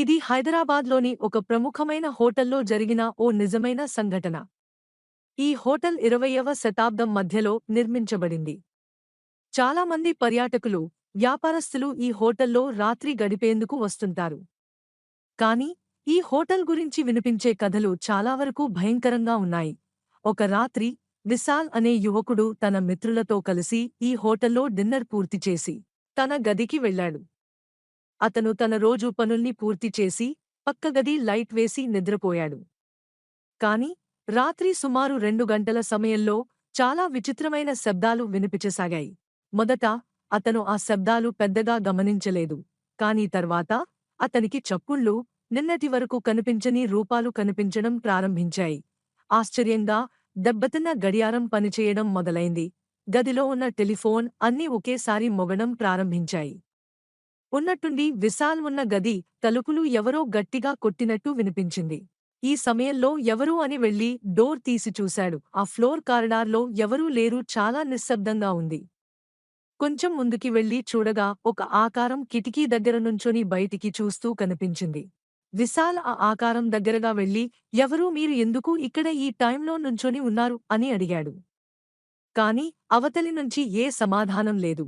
ఇది హైదరాబాద్లోని ఒక ప్రముఖమైన హోటల్లో జరిగిన ఓ నిజమైన సంఘటన. ఈ హోటల్ 20వ శతాబ్దం మధ్యలో నిర్మించబడింది. చాలామంది పర్యాటకులు, వ్యాపారస్తులు ఈ హోటల్లో రాత్రి గడిపేందుకు వస్తుంటారు. కానీ, ఈ హోటల్ గురించి వినిపించే కథలు చాలా వరకు భయంకరంగా ఉన్నాయి. ఒక రాత్రి, విశాల్ అనే యువకుడు తన మిత్రులతో కలిసి ఈ హోటల్లో డిన్నర్ పూర్తి చేసి, తన గదికి వెళ్ళాడు. అతను తన రోజు పనుల్ని పూర్తి చేసి, పక్క గది లైట్ వేసి నిద్రపోయాడు. కాని, రాత్రి సుమారు 2 గంటల సమయంలో చాలా విచిత్రమైన శబ్దాలు వినిపించసాగాయి. మొదట, అతను ఆ శబ్దాలు పెద్దగా గమనించలేదు. కానీ తర్వాత, అతనికి చప్పుళ్ళు, నిన్నటి వరకు కనిపించని రూపాలు కనిపించడం ప్రారంభించాయి. ఆశ్చర్యంగా, దెబ్బతిన్న గడియారం పనిచేయడం మొదలైంది. గదిలో ఉన్న టెలిఫోన్ అన్నీ ఒకేసారి మోగడం ప్రారంభించాయి. ఉన్నట్టుండి విశాల్ ఉన్న గది తలుపులు ఎవరో గట్టిగా కొట్టినట్టు వినిపించింది. ఈ సమయంలో ఎవరూ అని వెళ్లి డోర్ తీసి చూశాడు. ఆ ఫ్లోర్ కారిడార్లో ఎవరూ లేరు, చాలా నిశ్శబ్దంగా ఉంది. కొంచెం ముందుకి వెళ్లి చూడగా ఒక ఆకారం కిటికీ దగ్గర నుంచొని బయటికి చూస్తూ కనిపించింది. విశాల్ ఆ ఆకారం దగ్గరగా వెళ్లి, ఎవరూ, మీరు ఎందుకు ఇక్కడ ఈ టైంలో నుంచొని ఉన్నారు అని అడిగాడు. కాని అవతలి నుంచి ఏ సమాధానం లేదు.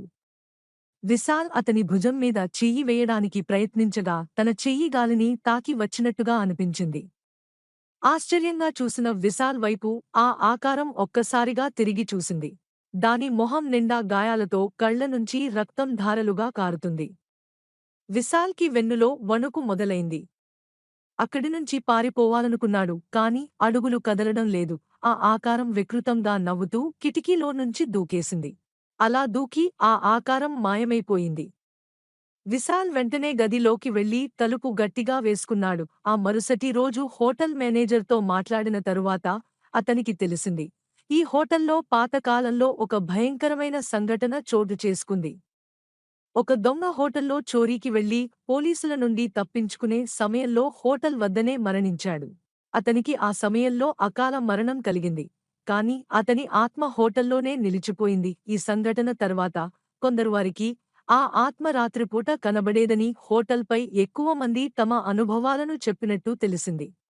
విశాల్ అతని భుజం మీద చెయ్యి వేయడానికి ప్రయత్నించగా తన చెయ్యి గాలిని తాకి వచ్చినట్టుగా అనిపించింది. ఆశ్చర్యంగా చూసిన విశాల్ వైపు ఆ ఆకారం ఒక్కసారిగా తిరిగి చూసింది. దాని మొహం నిండా గాయాలతో కళ్లనుంచి రక్తం ధారలుగా కారుతుంది. విశాల్కి వెన్నులో వణుకు మొదలైంది. అక్కడినుంచి పారిపోవాలనుకున్నాడు, కాని అడుగులు కదలడం లేదు. ఆ ఆకారం వికృతంగా నవ్వుతూ కిటికీలో నుంచి దూకేసింది. అలా దూకి ఆ ఆకారం మాయమైపోయింది. విశాల్ వెంటనే గదిలోకి వెళ్లి తలుపు గట్టిగా వేసుకున్నాడు. ఆ మరుసటి రోజు హోటల్ మేనేజర్తో మాట్లాడిన తరువాత అతనికి తెలిసింది, ఈ హోటల్లో పాతకాలంలో ఒక భయంకరమైన సంఘటన చోటు చేసుకుంది. ఒక దొంగ హోటల్లో చోరీకి వెళ్లి పోలీసుల నుండి తప్పించుకునే సమయంలో హోటల్ వద్దనే మరణించాడు. అతనికి ఆ సమయంలో అకాల మరణం కలిగింది. కాని అతని ఆత్మ హోటల్లోనే నిలిచిపోయింది. ఈ సంఘటన తర్వాత కొందరు వారికి ఆ ఆత్మ రాత్రిపూట కనబడేదని, హోటల్పై ఎక్కువ మంది తమ అనుభవాలను చెప్పినట్టు తెలిసింది.